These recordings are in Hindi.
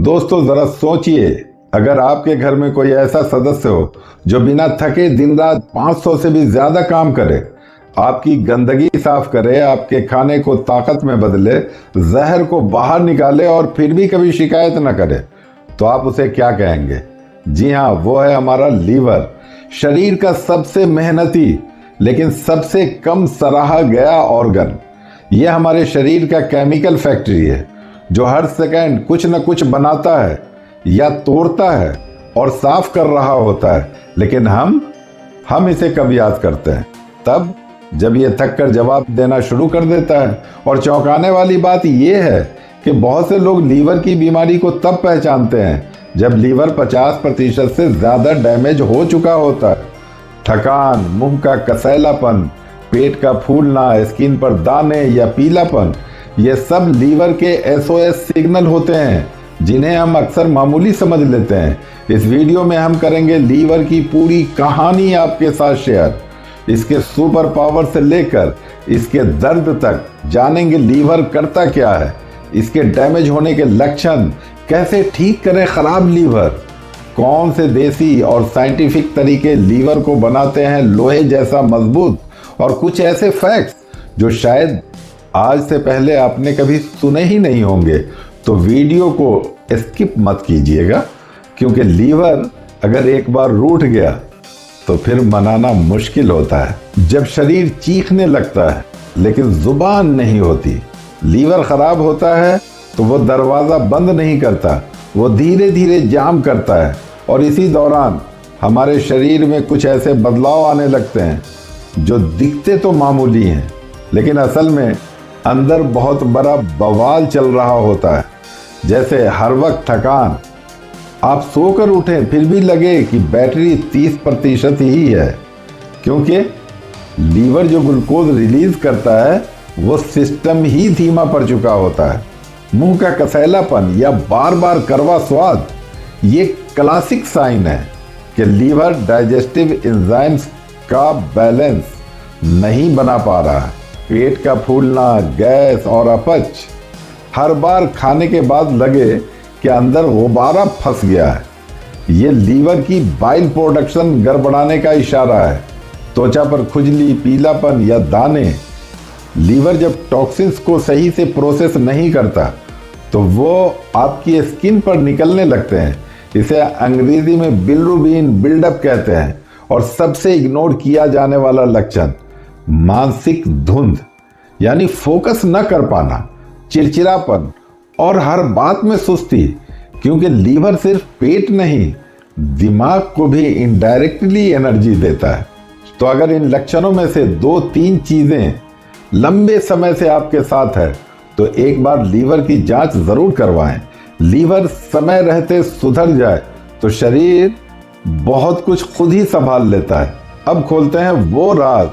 दोस्तों जरा सोचिए, अगर आपके घर में कोई ऐसा सदस्य हो जो बिना थके दिन रात 500 से भी ज्यादा काम करे, आपकी गंदगी साफ करे, आपके खाने को ताकत में बदले, जहर को बाहर निकाले और फिर भी कभी शिकायत न करे, तो आप उसे क्या कहेंगे? जी हाँ, वो है हमारा लीवर। शरीर का सबसे मेहनती लेकिन सबसे कम सराहा गया ऑर्गन। ये हमारे शरीर का केमिकल फैक्ट्री है जो हर सेकंड कुछ न कुछ बनाता है या तोड़ता है और साफ कर रहा होता है। लेकिन हम इसे कब याद करते हैं? तब जब ये थक कर जवाब देना शुरू कर देता है। और चौंकाने वाली बात यह है कि बहुत से लोग लीवर की बीमारी को तब पहचानते हैं जब लीवर 50% से ज्यादा डैमेज हो चुका होता है। थकान, मुंह का कसैलापन, पेट का फूलना, स्किन पर दाने या पीलापन, ये सब लीवर के SOS सिग्नल होते हैं जिन्हें हम अक्सर मामूली समझ लेते हैं। इस वीडियो में हम करेंगे लीवर की पूरी कहानी आपके साथ शेयर, इसके सुपर पावर से लेकर इसके दर्द तक। जानेंगे लीवर करता क्या है, इसके डैमेज होने के लक्षण, कैसे ठीक करें खराब लीवर, कौन से देसी और साइंटिफिक तरीके लीवर को बनाते हैं लोहे जैसा मजबूत, और कुछ ऐसे फैक्ट्स जो शायद आज से पहले आपने कभी सुने ही नहीं होंगे। तो वीडियो को स्किप मत कीजिएगा, क्योंकि लीवर अगर एक बार रूठ गया तो फिर मनाना मुश्किल होता है। जब शरीर चीखने लगता है लेकिन जुबान नहीं होती, लीवर खराब होता है तो वो दरवाज़ा बंद नहीं करता, वो धीरे धीरे जाम करता है। और इसी दौरान हमारे शरीर में कुछ ऐसे बदलाव आने लगते हैं जो दिखते तो मामूली हैं, लेकिन असल में अंदर बहुत बड़ा बवाल चल रहा होता है। जैसे हर वक्त थकान, आप सोकर उठें फिर भी लगे कि बैटरी 30% ही है, क्योंकि लीवर जो ग्लूकोज रिलीज करता है वो सिस्टम ही धीमा पड़ चुका होता है। मुंह का कसैलापन या बार बार कड़वा स्वाद, ये क्लासिक साइन है कि लीवर डाइजेस्टिव एंजाइम्स का बैलेंस नहीं बना पा रहा है। पेट का फूलना, गैस और अपच, हर बार खाने के बाद लगे कि अंदर गुब्बारा फंस गया है, ये लीवर की बाइल प्रोडक्शन गड़बड़ाने का इशारा है। त्वचा पर खुजली, पीलापन या दाने, लीवर जब टॉक्सिन्स को सही से प्रोसेस नहीं करता तो वो आपकी स्किन पर निकलने लगते हैं। इसे अंग्रेजी में बिलिरुबिन बिल्डअप कहते हैं। और सबसे इग्नोर किया जाने वाला लक्षण मानसिक धुंध, यानी फोकस न कर पाना, चिड़चिड़ापन और हर बात में सुस्ती, क्योंकि लीवर सिर्फ पेट नहीं, दिमाग को भी इनडायरेक्टली एनर्जी देता है। तो अगर इन लक्षणों में से 2-3 चीजें लंबे समय से आपके साथ है तो एक बार लीवर की जांच जरूर करवाएं। लीवर समय रहते सुधर जाए तो शरीर बहुत कुछ खुद ही संभाल लेता है। अब खोलते हैं वो राज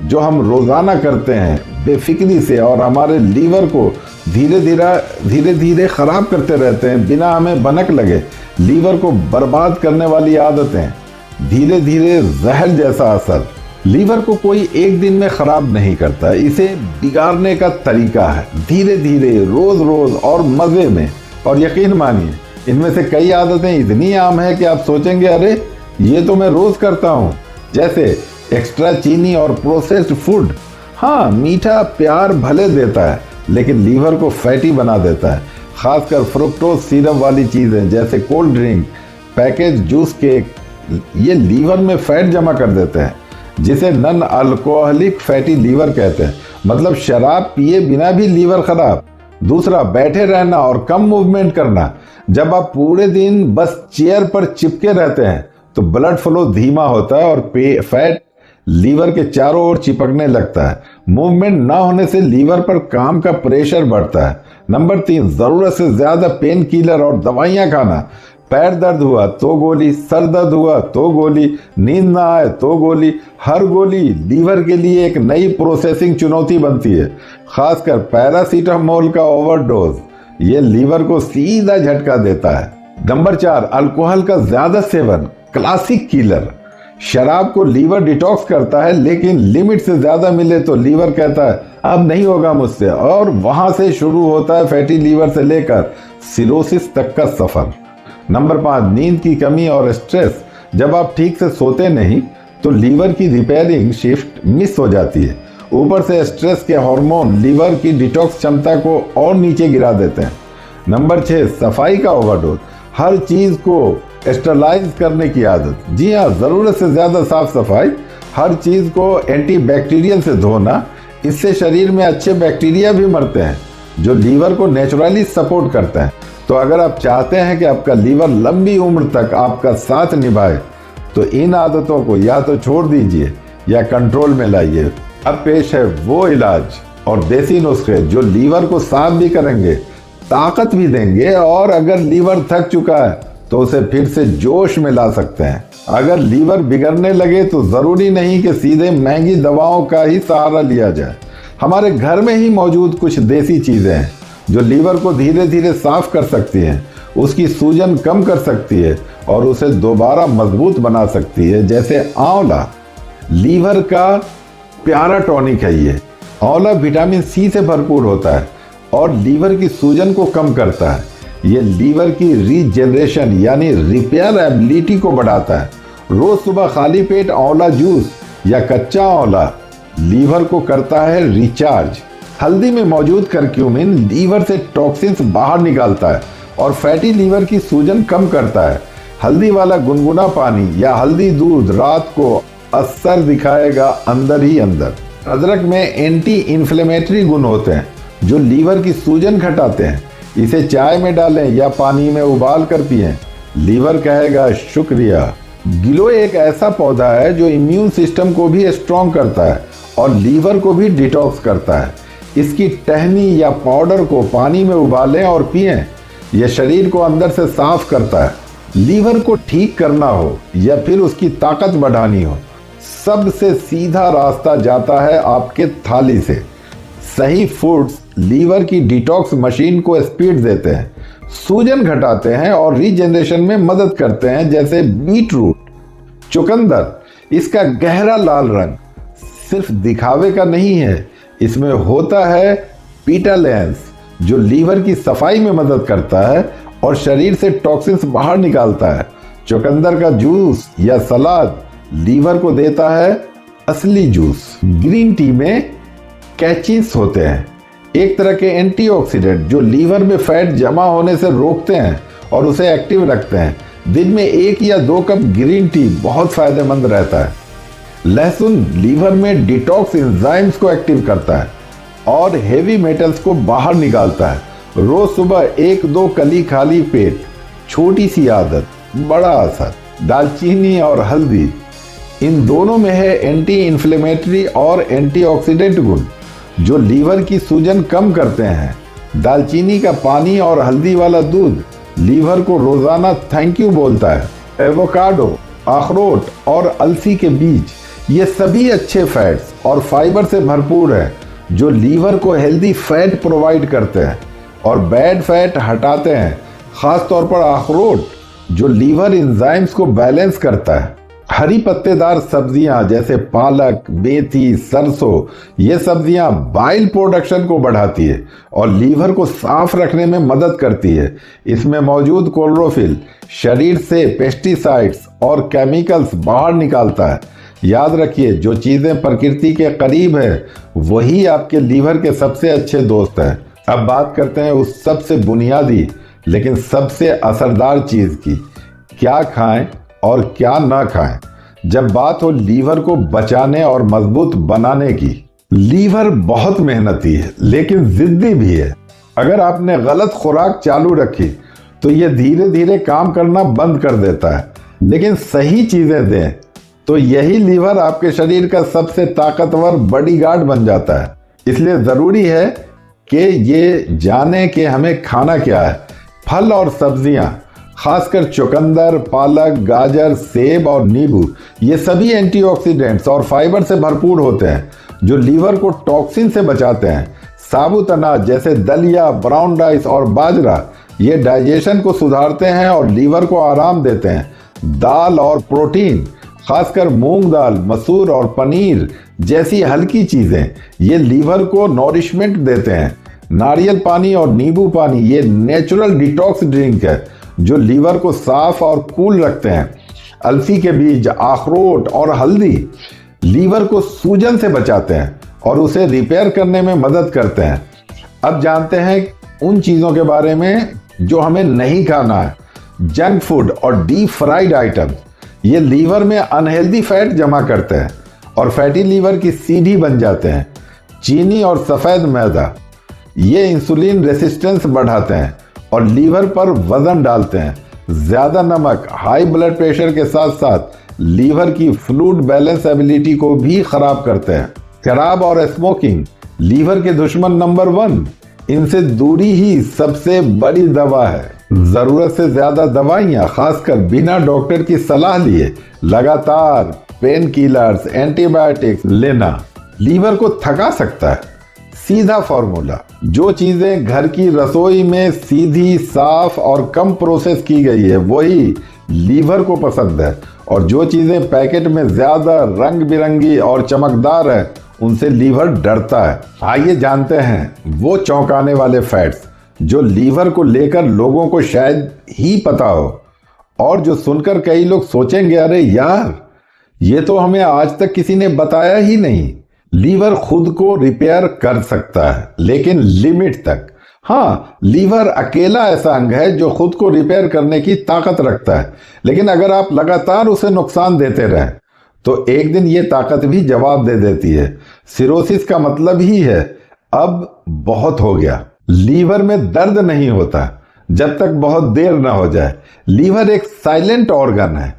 जो हम रोजाना करते हैं बेफिक्री से और हमारे लीवर को धीरे धीरे खराब करते रहते हैं बिना हमें भनक लगे। लीवर को बर्बाद करने वाली आदतें, धीरे धीरे जहर जैसा असर। लीवर को कोई एक दिन में खराब नहीं करता, इसे बिगाड़ने का तरीका है धीरे धीरे, रोज रोज और मजे में। और यकीन मानिए, इनमें से कई आदतें इतनी आम है कि आप सोचेंगे अरे ये तो मैं रोज करता हूँ, जैसे एक्स्ट्रा चीनी और प्रोसेस्ड फूड। हाँ, मीठा प्यार भले देता है लेकिन लीवर को फैटी बना देता है। खासकर फ्रुक्टोज सिरप वाली चीजें जैसे cold drink, package juice, cake, ये लीवर में फैट जमा कर देते हैं, जिसे नॉन अल्कोहलिक फैटी लीवर कहते हैं। मतलब शराब पिए बिना भी लीवर खराब। दूसरा, बैठे रहना और कम मूवमेंट करना। जब आप पूरे दिन बस चेयर पर चिपके रहते हैं तो ब्लड फ्लो धीमा होता है और फैट लीवर के चारों ओर चिपकने लगता है। मूवमेंट ना होने से लीवर पर काम का प्रेशर बढ़ता है। नंबर 3, जरूरत से ज्यादा पेन किलर और दवाइयां खाना। पैर दर्द हुआ तो गोली, सर दर्द हुआ तो गोली, नींद ना आए तो गोली। हर गोली लीवर के लिए एक नई प्रोसेसिंग चुनौती बनती है। खासकर पैरासीटामोल का ओवरडोज, ये लीवर को सीधा झटका देता है। नंबर 4, अल्कोहल का ज्यादा सेवन, क्लासिक किलर। शराब को लीवर डिटॉक्स करता है, लेकिन लिमिट से ज्यादा मिले तो लीवर कहता है अब नहीं होगा मुझसे, और वहां से शुरू होता है फैटी लीवर से लेकर सिरोसिस तक का सफर। नंबर 5, नींद की कमी और स्ट्रेस। जब आप ठीक से सोते नहीं तो लीवर की रिपेयरिंग शिफ्ट मिस हो जाती है। ऊपर से स्ट्रेस के हार्मोन लीवर की डिटॉक्स क्षमता को और नीचे गिरा देते हैं। नंबर 6, सफाई का ओवरडोज। हर चीज को स्टरलाइज करने की आदत। जी हाँ, जरूरत से ज्यादा साफ सफाई, हर चीज को एंटीबैक्टीरियल से धोना, इससे शरीर में अच्छे बैक्टीरिया भी मरते हैं जो लीवर को नेचुरली सपोर्ट करते हैं। तो अगर आप चाहते हैं कि आपका लीवर लंबी उम्र तक आपका साथ निभाए तो इन आदतों को या तो छोड़ दीजिए या कंट्रोल में लाइए। अब पेश है वो इलाज और देसी नुस्खे जो लीवर को साफ भी करेंगे, ताकत भी देंगे, और अगर लीवर थक चुका है तो उसे फिर से जोश में ला सकते हैं। अगर लीवर बिगड़ने लगे तो जरूरी नहीं कि सीधे महंगी दवाओं का ही सहारा लिया जाए। हमारे घर में ही मौजूद कुछ देसी चीजें हैं जो लीवर को धीरे धीरे साफ कर सकती हैं, उसकी सूजन कम कर सकती है और उसे दोबारा मजबूत बना सकती है। जैसे आंवला, लीवर का प्यारा टॉनिक है ये। आंवला विटामिन सी से भरपूर होता है और लीवर की सूजन को कम करता है। ये लीवर की रीजनरेशन यानी रिपेयर एबिलिटी को बढ़ाता है। रोज सुबह खाली पेट आंवला जूस या कच्चा आंवला लीवर को करता है रिचार्ज। हल्दी में मौजूद करक्यूमिन लीवर से टॉक्सिन्स बाहर निकालता है और फैटी लीवर की सूजन कम करता है। हल्दी वाला गुनगुना पानी या हल्दी दूध रात को असर दिखाएगा अंदर ही अंदर। अदरक में एंटी इन्फ्लेमेटरी गुण होते हैं जो लीवर की सूजन घटाते हैं। इसे चाय में डालें या पानी में उबाल कर पिएं, लीवर कहेगा शुक्रिया। गिलोय एक ऐसा पौधा है जो इम्यून सिस्टम को भी स्ट्रॉन्ग करता है और लीवर को भी डिटॉक्स करता है। इसकी टहनी या पाउडर को पानी में उबालें और पिएं, यह शरीर को अंदर से साफ करता है। लीवर को ठीक करना हो या फिर उसकी ताकत बढ़ानी हो, सबसे सीधा रास्ता जाता है आपके थाली से। सही फूड्स लीवर की डिटॉक्स मशीन को स्पीड देते हैं, सूजन घटाते हैं और रीजनरेशन में मदद करते हैं। जैसे बीटरूट, चुकंदर, इसका गहरा लाल रंग सिर्फ दिखावे का नहीं है, इसमें होता है पीटालेंस जो लीवर की सफाई में मदद करता है और शरीर से टॉक्सिन्स बाहर निकालता है। चुकंदर का जूस या सलाद लीवर को देता है असली जूस। ग्रीन टी में कैचिन्स होते हैं, एक तरह के एंटीऑक्सीडेंट जो लीवर में फैट जमा होने से रोकते हैं और उसे एक्टिव रखते हैं। दिन में 1 या 2 कप ग्रीन टी बहुत फायदेमंद रहता है। लहसुन लीवर में डिटॉक्स एंजाइम्स को एक्टिव करता है और हेवी मेटल्स को बाहर निकालता है। रोज सुबह 1-2 कली खाली पेट, छोटी सी आदत, बड़ा असर। दालचीनी और हल्दी, इन दोनों में है एंटी इन्फ्लेमेटरी और एंटीऑक्सीडेंट गुण जो लीवर की सूजन कम करते हैं। दालचीनी का पानी और हल्दी वाला दूध लीवर को रोजाना थैंक यू बोलता है। एवोकाडो, अखरोट और अलसी के बीज, ये सभी अच्छे फैट्स और फाइबर से भरपूर है जो लीवर को हेल्दी फैट प्रोवाइड करते हैं और बैड फैट हटाते हैं। खास तौर पर अखरोट जो लीवर एंजाइम्स को बैलेंस करता है। हरी पत्तेदार सब्जियां जैसे पालक, मेथी, सरसों, ये सब्जियां बाइल प्रोडक्शन को बढ़ाती है और लीवर को साफ रखने में मदद करती है। इसमें मौजूद क्लोरोफिल शरीर से पेस्टिसाइड्स और केमिकल्स बाहर निकालता है। याद रखिए, जो चीजें प्रकृति के करीब है वही आपके लीवर के सबसे अच्छे दोस्त हैं। अब बात करते हैं उस सबसे बुनियादी लेकिन सबसे असरदार चीज की, क्या खाएं और क्या ना खाएं। जब बात हो लीवर को बचाने और मजबूत बनाने की, लीवर बहुत मेहनती है लेकिन जिद्दी भी है। अगर आपने गलत खुराक चालू रखी तो यह धीरे धीरे काम करना बंद कर देता है, लेकिन सही चीजें दें तो यही लीवर आपके शरीर का सबसे ताकतवर बॉडीगार्ड बन जाता है। इसलिए जरूरी है कि ये जाने कि हमें खाना क्या है। फल और सब्जियां, खासकर चुकंदर, पालक, गाजर, सेब और नींबू, ये सभी एंटीऑक्सीडेंट्स और फाइबर से भरपूर होते हैं जो लीवर को टॉक्सिन से बचाते हैं। साबुत अनाज जैसे दलिया, ब्राउन राइस और बाजरा, ये डाइजेशन को सुधारते हैं और लीवर को आराम देते हैं। दाल और प्रोटीन, खासकर मूंग दाल, मसूर और पनीर जैसी हल्की चीजें ये लीवर को नॉरिशमेंट देते हैं। नारियल पानी और नींबू पानी ये नेचुरल डिटॉक्स ड्रिंक है जो लीवर को साफ और कूल रखते हैं। अलसी के बीज, अखरोट और हल्दी लीवर को सूजन से बचाते हैं और उसे रिपेयर करने में मदद करते हैं। अब जानते हैं उन चीजों के बारे में जो हमें नहीं खाना है। जंक फूड और डीप फ्राइड आइटम ये लीवर में अनहेल्दी फैट जमा करते हैं और फैटी लीवर की सीढ़ी बन जाते हैं। चीनी और सफेद मैदा ये इंसुलिन रेसिस्टेंस बढ़ाते हैं और लीवर पर वजन डालते हैं। ज्यादा नमक हाई ब्लड प्रेशर के साथ साथ लीवर की फ्लूइड बैलेंस एबिलिटी को भी खराब करते हैं। शराब और स्मोकिंग लीवर के दुश्मन नंबर 1। इनसे दूरी ही सबसे बड़ी दवा है। जरूरत से ज्यादा दवाइयां, खासकर बिना डॉक्टर की सलाह लिए लगातार पेन किलर्स, एंटीबायोटिक्स लेना लीवर को थका सकता है। सीधा फॉर्मूला, जो चीजें घर की रसोई में सीधी, साफ और कम प्रोसेस की गई है वही लीवर को पसंद है, और जो चीजें पैकेट में ज्यादा रंग बिरंगी और चमकदार है उनसे लीवर डरता है। आइए जानते हैं वो चौंकाने वाले फैट्स जो लीवर को लेकर लोगों को शायद ही पता हो, और जो सुनकर कई लोग सोचेंगे अरे यार ये तो हमें आज तक किसी ने बताया ही नहीं। लीवर खुद को रिपेयर कर सकता है लेकिन लिमिट तक। हाँ, लीवर अकेला ऐसा अंग है जो खुद को रिपेयर करने की ताकत रखता है, लेकिन अगर आप लगातार उसे नुकसान देते रहें तो एक दिन ये ताकत भी जवाब दे देती है। सिरोसिस का मतलब ही है अब बहुत हो गया। लीवर में दर्द नहीं होता जब तक बहुत देर ना हो जाए। लीवर एक साइलेंट ऑर्गन है,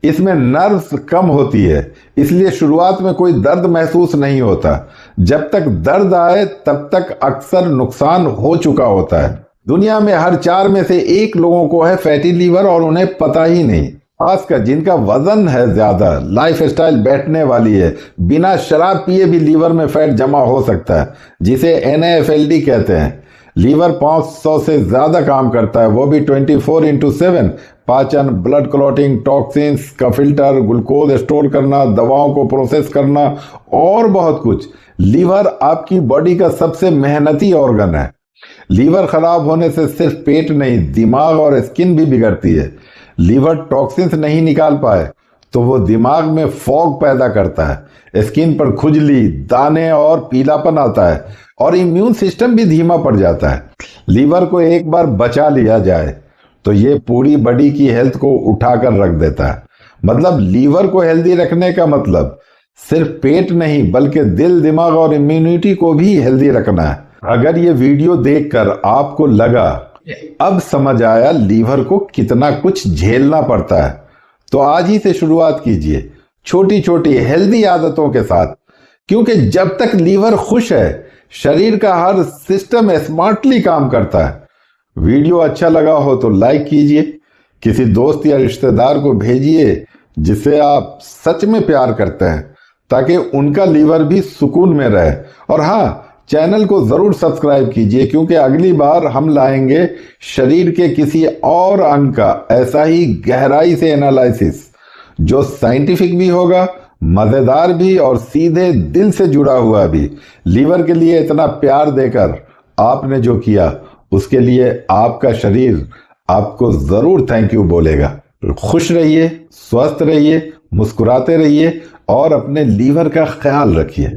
इसमें नर्व्स कम होती है, इसलिए शुरुआत में कोई दर्द महसूस नहीं होता। जब तक दर्द आए तब तक अक्सर नुकसान हो चुका होता है। दुनिया में हर 4 में से 1 लोगों को है फैटी लीवर और उन्हें पता ही नहीं। खासकर जिनका वजन है ज्यादा, लाइफ स्टाइल बैठने वाली है, बिना शराब पिए भी लीवर में फैट जमा हो सकता है जिसे NAFLD कहते हैं। लीवर 500 से ज्यादा काम करता है, वो भी 24/7। पाचन, ब्लड क्लॉटिंग, टॉक्सिन्स का फिल्टर, ग्लूकोज स्टोर करना, दवाओं को प्रोसेस करना और बहुत कुछ। लीवर आपकी बॉडी का सबसे मेहनती ऑर्गन है। लीवर खराब होने से सिर्फ पेट नहीं, दिमाग और स्किन भी बिगड़ती है। लीवर टॉक्सिन्स नहीं निकाल पाए तो वो दिमाग में फॉग पैदा करता है, स्किन पर खुजली, दाने और पीलापन आता है और इम्यून सिस्टम भी धीमा पड़ जाता है। लीवर को एक बार बचा लिया जाए तो ये पूरी बॉडी की हेल्थ को उठाकर रख देता है। मतलब लीवर को हेल्दी रखने का मतलब सिर्फ पेट नहीं बल्कि दिल, दिमाग और इम्यूनिटी को भी हेल्दी रखना है। अगर ये वीडियो देखकर आपको लगा अब समझ आया लीवर को कितना कुछ झेलना पड़ता है, तो आज ही से शुरुआत कीजिए छोटी छोटी हेल्दी आदतों के साथ, क्योंकि जब तक लीवर खुश है शरीर का हर सिस्टम स्मार्टली काम करता है। वीडियो अच्छा लगा हो तो लाइक कीजिए, किसी दोस्त या रिश्तेदार को भेजिए जिसे आप सच में प्यार करते हैं, ताकि उनका लीवर भी सुकून में रहे। और हाँ, चैनल को जरूर सब्सक्राइब कीजिए, क्योंकि अगली बार हम लाएंगे शरीर के किसी और अंग का ऐसा ही गहराई से एनालिसिस जो साइंटिफिक भी होगा, मजेदार भी और सीधे दिल से जुड़ा हुआ भी। लीवर के लिए इतना प्यार देकर आपने जो किया उसके लिए आपका शरीर आपको जरूर थैंक यू बोलेगा। खुश रहिए, स्वस्थ रहिए, मुस्कुराते रहिए और अपने लीवर का ख्याल रखिए।